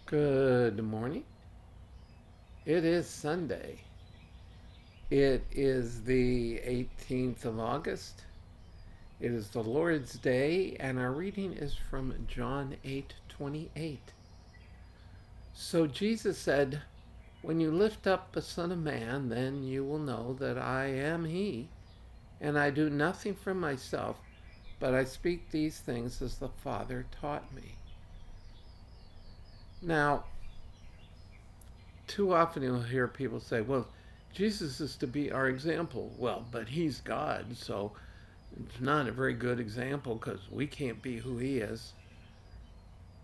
Good morning. It is Sunday. It is the 18th of August. It is the Lord's Day, and our reading is from John 8:28. So Jesus said, "When you lift up the Son of Man, then you will know that I am He, and I do nothing from myself, but I speak these things as the Father taught me." Now, too often you'll hear people say, well, Jesus is to be our example. Well, but he's God, so it's not a very good example because we can't be who he is.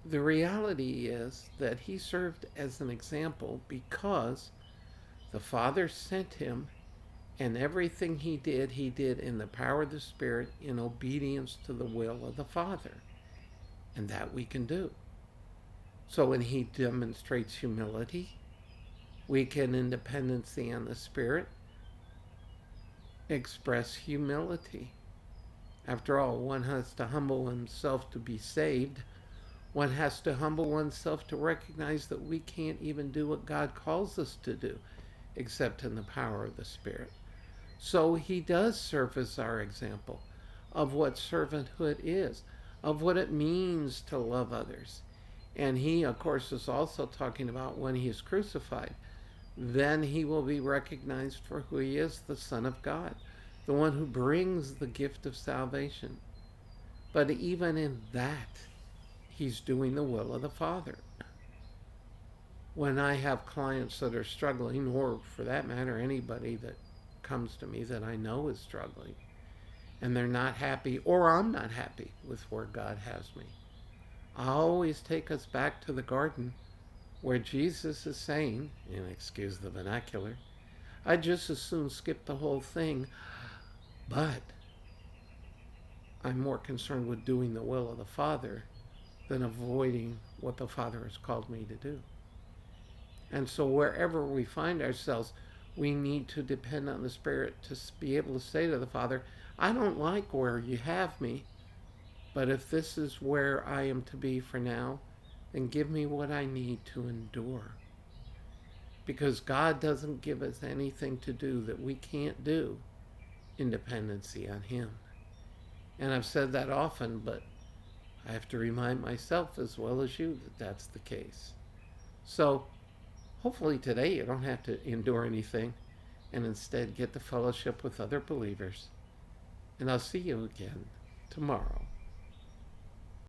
The reality is that he served as an example because the Father sent him, and everything he did in the power of the Spirit in obedience to the will of the Father. And that we can do. So when he demonstrates humility, we can, in dependency on the Spirit, express humility. After all, one has to humble himself to be saved. One has to humble oneself to recognize that we can't even do what God calls us to do except in the power of the Spirit. So he does serve as our example of what servanthood is, of what it means to love others. And he, of course, is also talking about when he is crucified. Then he will be recognized for who he is, the Son of God, the one who brings the gift of salvation. But even in that, he's doing the will of the Father. When I have clients that are struggling, or for that matter, anybody that comes to me that I know is struggling, and they're not happy, or I'm not happy with where God has me, I always take us back to the garden where Jesus is saying, and excuse the vernacular, I'd just as soon skip the whole thing, but I'm more concerned with doing the will of the Father than avoiding what the Father has called me to do. And so wherever we find ourselves, we need to depend on the Spirit to be able to say to the Father, I don't like where you have me, but if this is where I am to be for now, then give me what I need to endure. Because God doesn't give us anything to do that we can't do in dependency on Him. And I've said that often, but I have to remind myself as well as you that that's the case. So hopefully today you don't have to endure anything and instead get the fellowship with other believers. And I'll see you again tomorrow.